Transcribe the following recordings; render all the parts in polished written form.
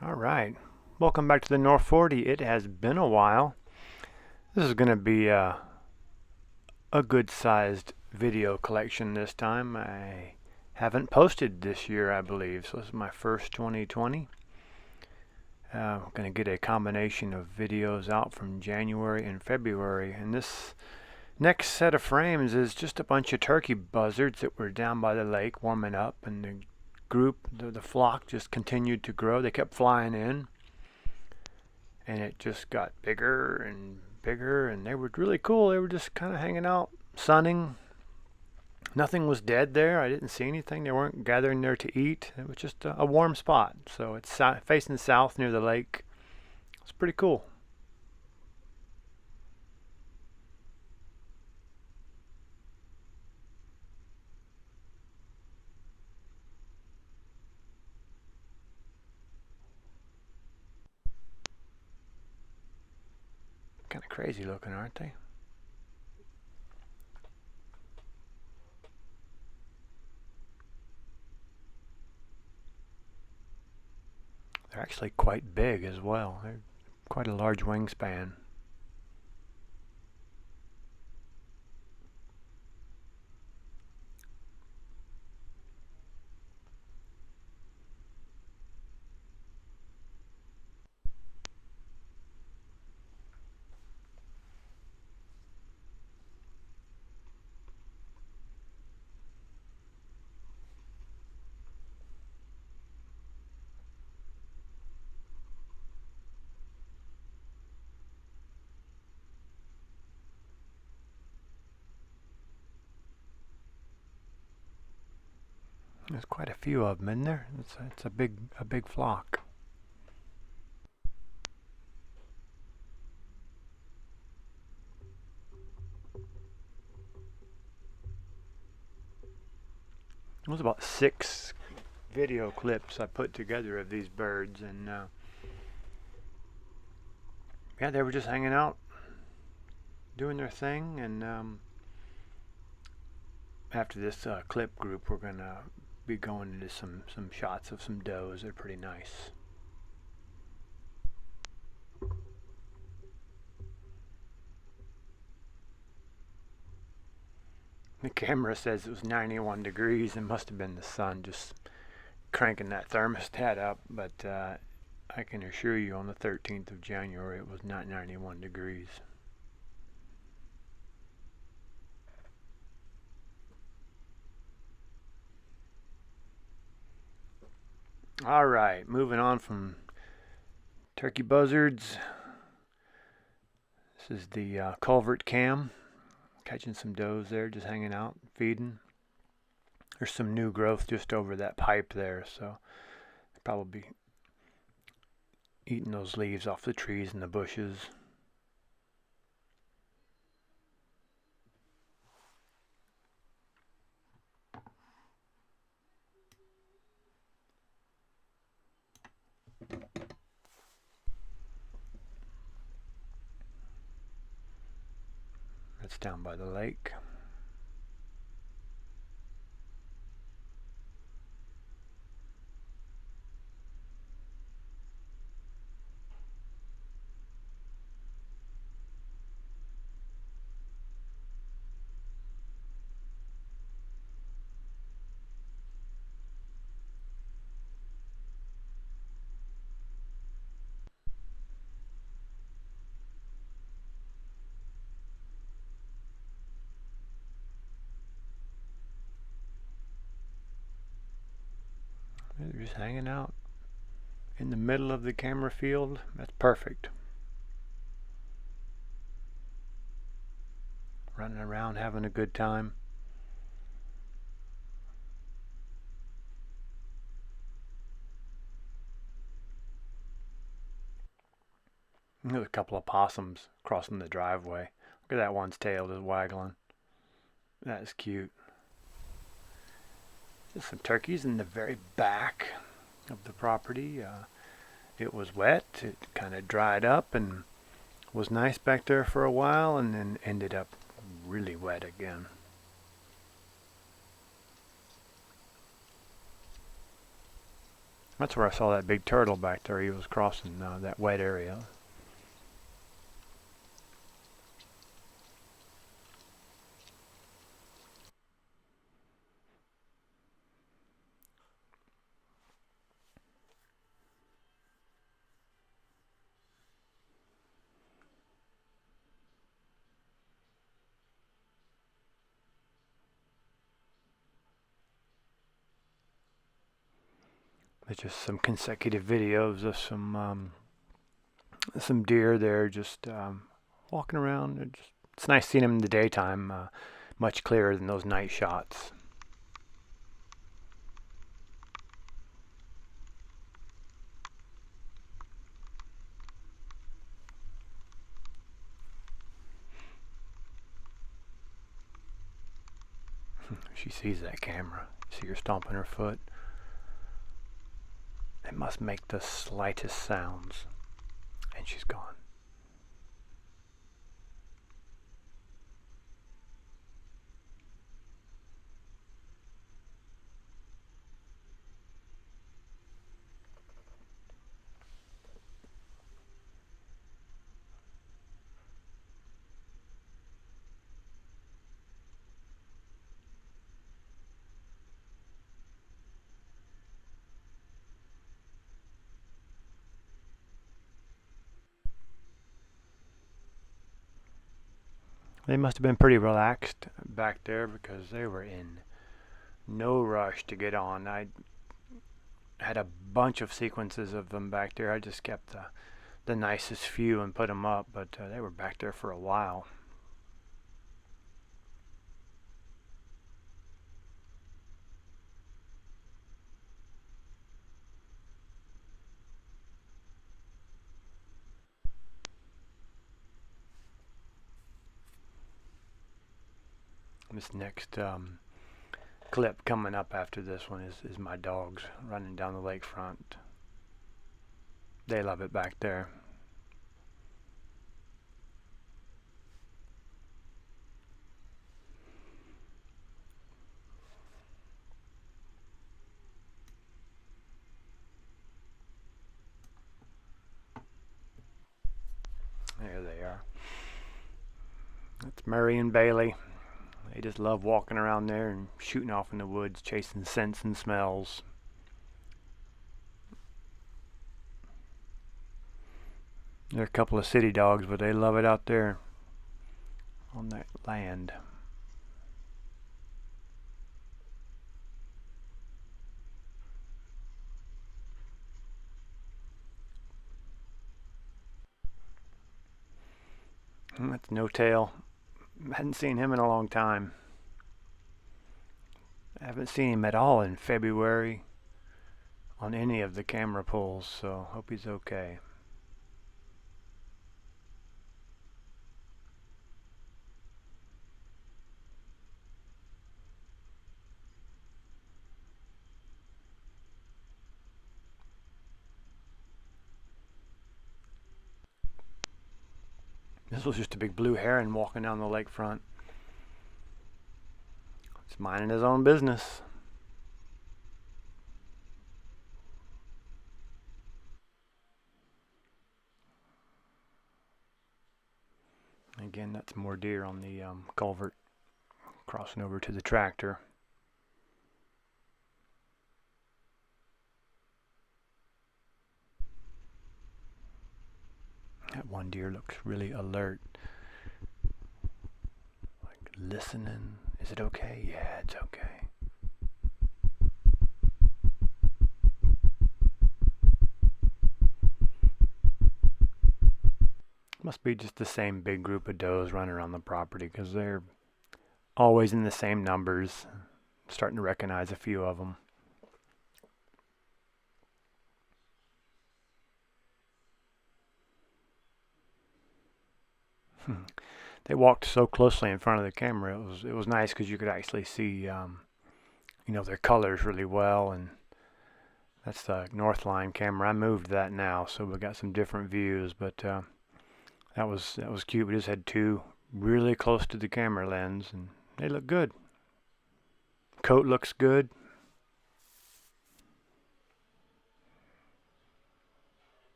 All right. Welcome back to the North 40. It has been a while. This is going to be a good sized video collection this time. I haven't posted this year, I believe, so this is my first 2020. I'm going to get a combination of videos out from January and February, and this next set of frames is just a bunch of turkey buzzards that were down by the lake warming up, and the flock just continued to grow. They kept flying in, and it just got bigger and bigger, and they were really cool. They were just kind of hanging out, sunning. Nothing was dead there. I didn't see anything. They weren't gathering there to eat. It was just a warm spot. So it's facing south near the lake. It's pretty cool. Kind of crazy looking, aren't they? They're actually quite big as well. They're quite a large wingspan. There's quite a few of them in there. It's a big flock. It was about 6 video clips I put together of these birds, and yeah, they were just hanging out, doing their thing, and after this clip group, we're gonna be going into some shots of some does. They're pretty nice. The camera says it was 91 degrees. It must have been the sun just cranking that thermostat up, but I can assure you on the 13th of January it was not 91 degrees. All right, moving on from turkey buzzards. This is the culvert cam. Catching some does there, just hanging out, feeding. There's some new growth just over that pipe there, so probably eating those leaves off the trees and the bushes. That's down by the lake. They're just hanging out in the middle of the camera field. That's perfect. Running around having a good time. There's a couple of possums crossing the driveway. Look at that one's tail just waggling. That is cute. Just some turkeys in the very back of the property. It was wet. It kind of dried up and was nice back there for a while, and then ended up really wet again. That's where I saw that big turtle back there. He was crossing that wet area. There's just some consecutive videos of some deer there just walking around. It's nice seeing them in the daytime, much clearer than those night shots. She sees that camera. See her stomping her foot. It must make the slightest sounds, and she's gone. They must have been pretty relaxed back there because they were in no rush to get on. I had a bunch of sequences of them back there. I just kept the nicest few and put them up, but they were back there for a while. This next clip coming up after this one is my dogs running down the lakefront. They love it back there. There they are. That's Murray and Bailey. They just love walking around there and shooting off in the woods, chasing scents and smells. They're a couple of city dogs, but they love it out there on that land. And that's No Tail. Hadn't seen him in a long time. I haven't seen him at all in February on any of the camera pulls, so hope he's okay. This was just a big blue heron walking down the lakefront. It's minding his own business. Again, that's more deer on the culvert crossing over to the tractor. That one deer looks really alert. Like listening. Is it okay? Yeah, it's okay. Must be just the same big group of does running around the property because they're always in the same numbers. Starting to recognize a few of them. They walked so closely in front of the camera. It was nice because you could actually see, their colors really well. And that's the North Line camera. I moved that now, so we got some different views. But that was cute. We just had two really close to the camera lens, and they look good. Coat looks good.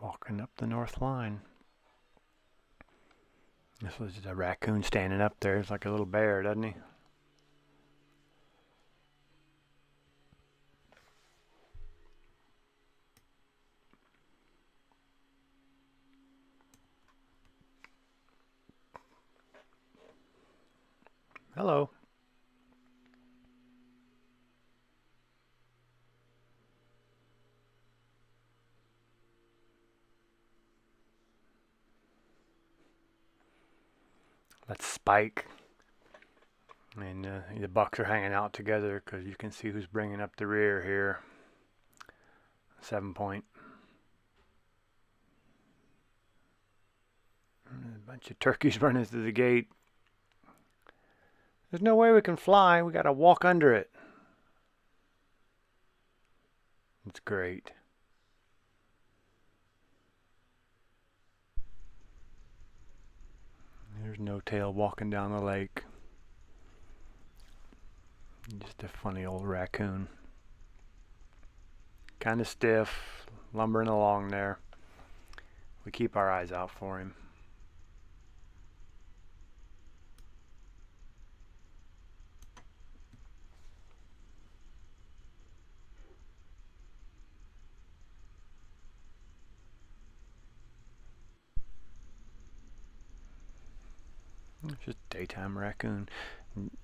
Walking up the north line. This was a raccoon standing up there. It's like a little bear, doesn't he? Hello. That's Spike. And the bucks are hanging out together because you can see who's bringing up the rear here. 7 point. And a bunch of turkeys running through the gate. There's no way we can fly. We got to walk under it. It's great. There's No Tail walking down the lake. Just a funny old raccoon. Kind of stiff, lumbering along there. We keep our eyes out for him. It's just a daytime raccoon.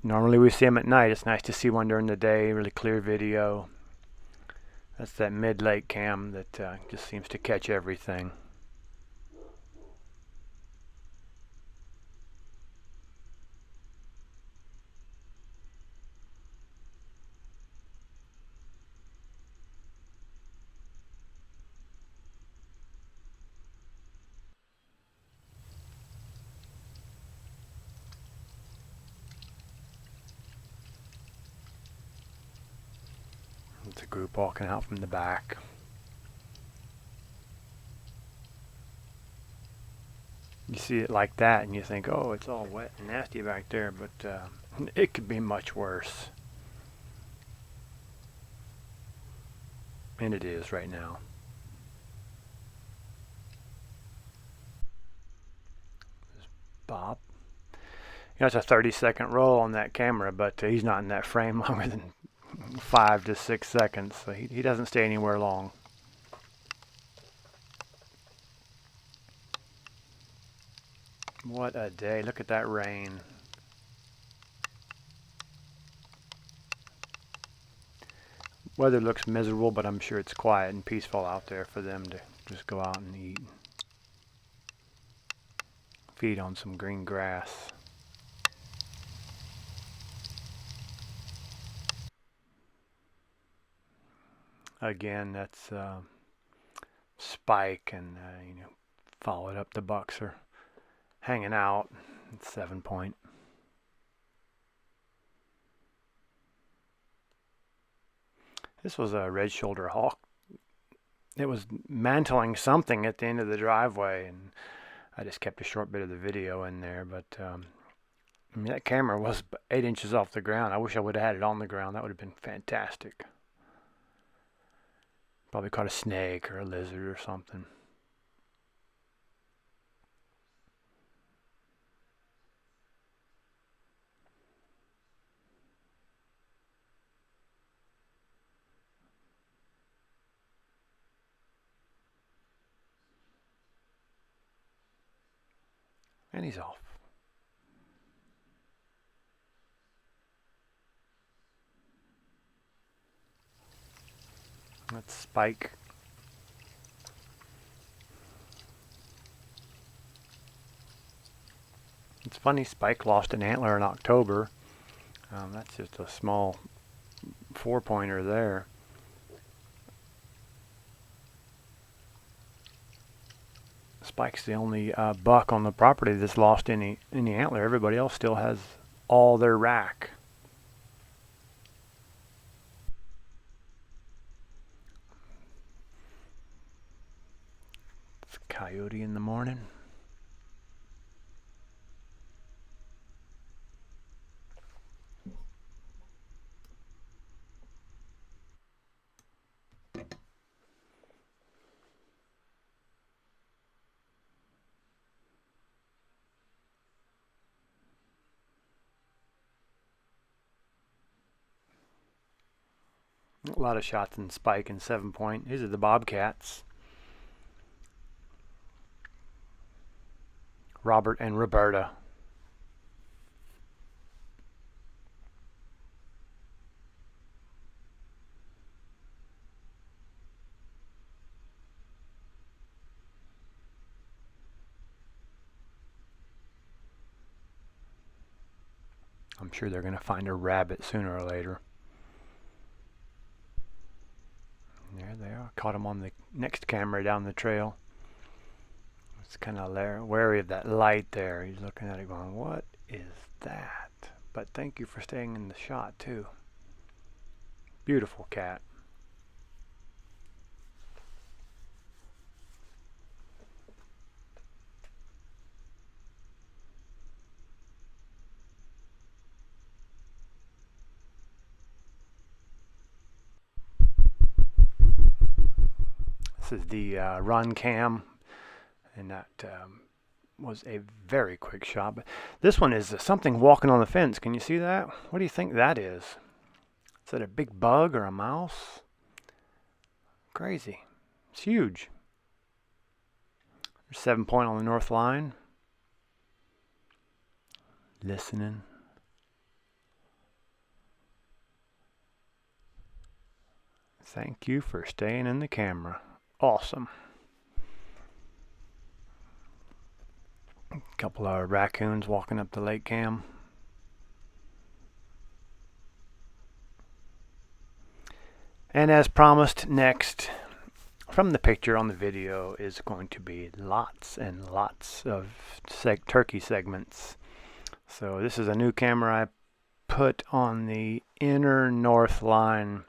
Normally we see them at night. It's nice to see one during the day, really clear video. That's that mid-lake cam that just seems to catch everything. It's a group walking out from the back. You see it like that and you think, oh, it's all wet and nasty back there, but it could be much worse. And it is right now. There's Bob. You know, it's a 30-second roll on that camera, but he's not in that frame longer than 5 to 6 seconds, so he doesn't stay anywhere long. What a day. Look at that rain. Weather looks miserable, but I'm sure it's quiet and peaceful out there for them to just go out and eat. Feed on some green grass. Again, that's Spike, and followed up. The bucks are hanging out. It's 7 point. This was a red-shouldered hawk. It was mantling something at the end of the driveway, and I just kept a short bit of the video in there. But I mean, that camera was 8 inches off the ground. I wish I would have had it on the ground. That would have been fantastic. Probably caught a snake or a lizard or something. And he's off. That's Spike. It's funny, Spike lost an antler in October. That's just a small 4-pointer there. Spike's the only buck on the property that's lost any antler. Everybody else still has all their rack. It's Coyote in the morning. A lot of shots in spike and 7-point. These are the Bobcats. Robert and Roberta. I'm sure they're going to find a rabbit sooner or later. There they are. Caught him on the next camera down the trail. It's kind of wary of that light there. He's looking at it going, what is that? But thank you for staying in the shot too. Beautiful cat. This is the run cam, and that was a very quick shot. But this one is something walking on the fence. Can you see that? What do you think that is? Is that a big bug or a mouse? Crazy. It's huge. There's 7-point on the north line. Listening. Thank you for staying in the camera. Awesome. A couple of raccoons walking up the lake cam. And as promised, next from the picture on the video is going to be lots and lots of turkey segments. So this is a new camera I put on the inner north line,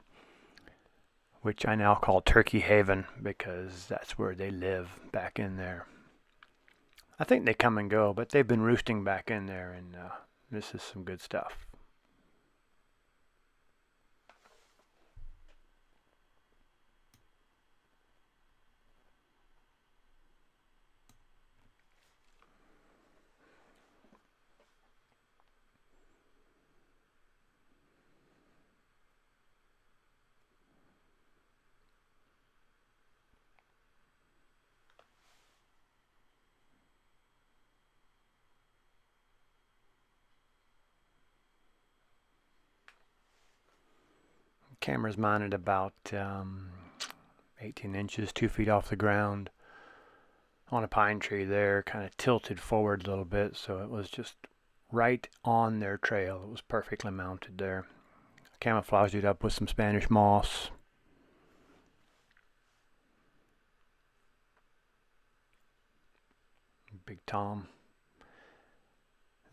which I now call Turkey Haven because that's where they live, back in there. I think they come and go, but they've been roosting back in there, and this is some good stuff. Camera's mounted about 18 inches, 2 feet off the ground on a pine tree there, kind of tilted forward a little bit, so it was just right on their trail. It was perfectly mounted there. Camouflaged it up with some Spanish moss. Big Tom.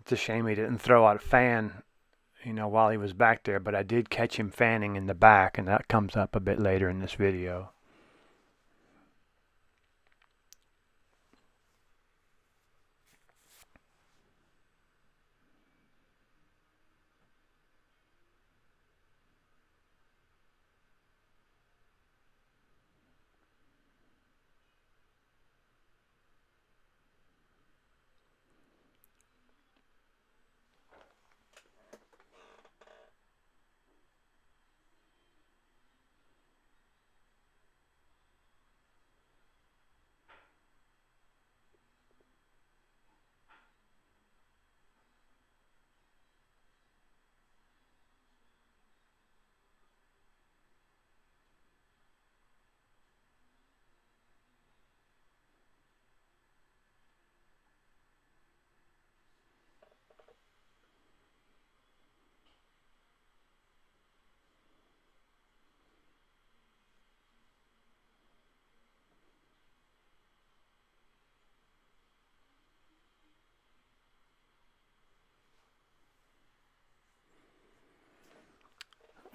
It's a shame he didn't throw out a fan, you know, while he was back there, but I did catch him fanning in the back, and that comes up a bit later in this video.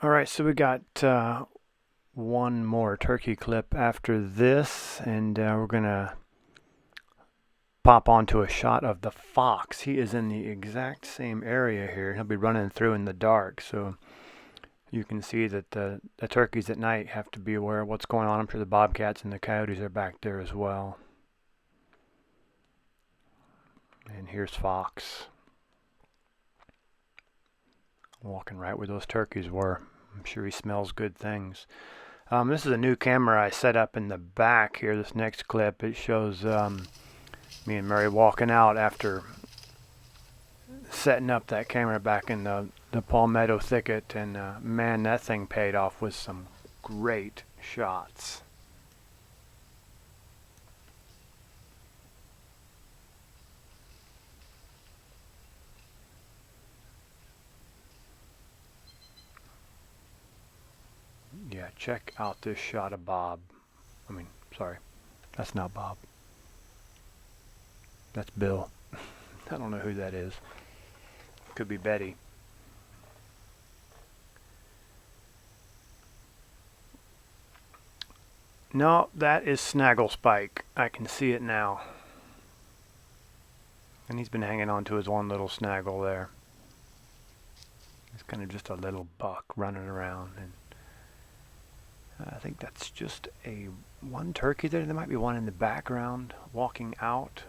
Alright, so we got one more turkey clip after this, and we're going to pop onto a shot of the fox. He is in the exact same area here. He'll be running through in the dark, so you can see that the turkeys at night have to be aware of what's going on. I'm sure the bobcats and the coyotes are back there as well. And here's fox, walking right where those turkeys were. I'm sure he smells good things. This is a new camera I set up in the back here. This next clip, it shows me and Mary walking out after setting up that camera back in the palmetto thicket, and man, that thing paid off with some great shots. Yeah, check out this shot of Bob. Sorry, that's not Bob. That's Bill. I don't know who that is. Could be Betty. No, that is Snaggle Spike. I can see it now. And he's been hanging on to his one little snaggle there. He's kind of just a little buck running around, and I think that's just one turkey there. There might be one in the background walking out.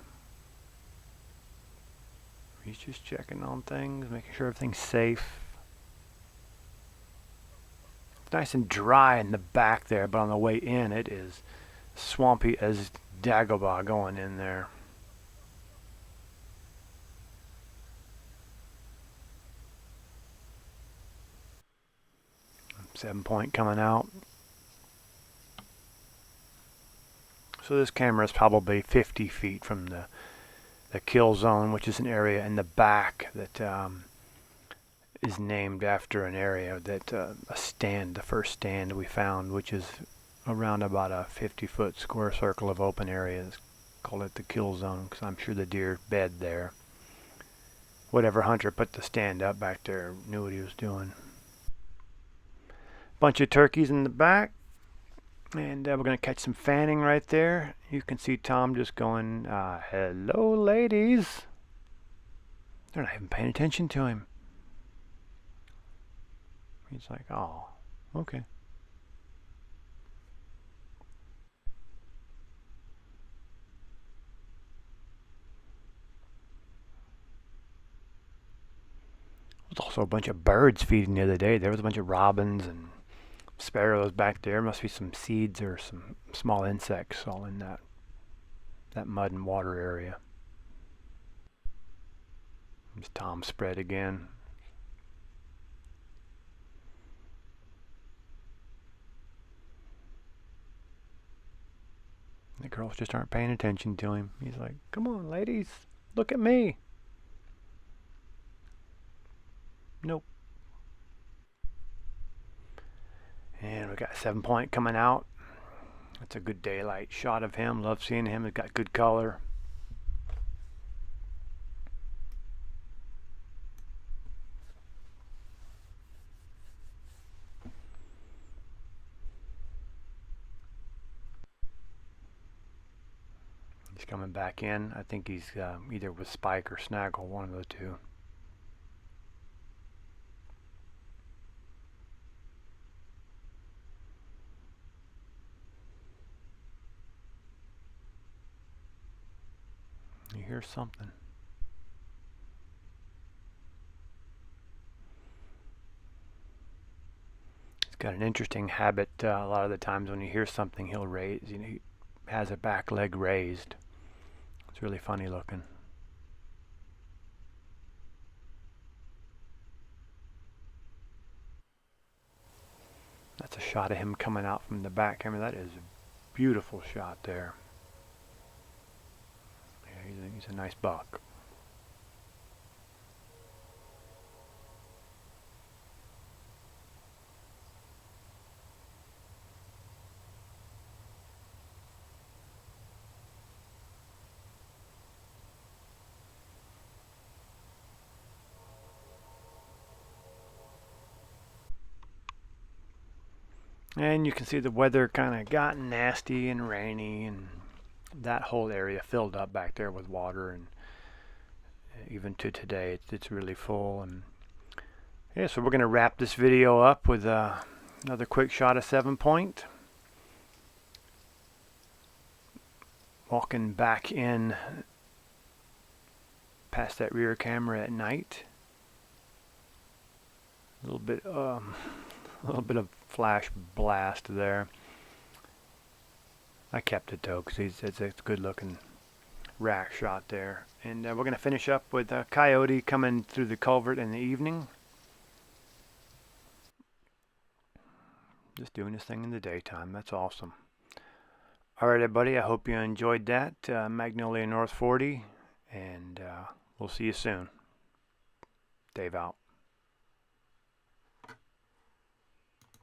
He's just checking on things, making sure everything's safe. It's nice and dry in the back there, but on the way in it is swampy as Dagobah going in there. Seven point coming out. So this camera is probably 50 feet from the kill zone, which is an area in the back that is named after an area that the first stand we found, which is around about a 50-foot square circle of open areas. Call it the kill zone because I'm sure the deer bed there. Whatever hunter put the stand up back there knew what he was doing. Bunch of turkeys in the back, and we're going to catch some fanning right there. You can see Tom just going, hello ladies. They're not even paying attention to him. He's like, oh, okay. There's also a bunch of birds feeding the other day. There was a bunch of robins and sparrows back there. Must be some seeds or some small insects all in that mud and water area. There's Tom spread again. The girls just aren't paying attention to him. He's like, come on ladies, look at me. Nope. And we got 7 point coming out. That's a good daylight shot of him. Love seeing him. He's got good color. He's coming back in. I think he's either with Spike or Snaggle, one of the two. You hear something. He's got an interesting habit. A lot of the times when you hear something, he'll raise. He has a back leg raised. It's really funny looking. That's a shot of him coming out from the back camera. That is a beautiful shot there. Yeah, he's a nice buck. And you can see the weather kind of got nasty and rainy, and that whole area filled up back there with water, and even to today it's really full. And yeah, so we're going to wrap this video up with another quick shot of 7 point. Walking back in past that rear camera at night. A little little bit of flash blast there. I kept it though because it's a good looking rack shot there. And we're going to finish up with a Coyote coming through the culvert in the evening. Just doing this thing in the daytime. That's awesome. Alright everybody, I hope you enjoyed that. Magnolia North 40, and we'll see you soon. Dave out.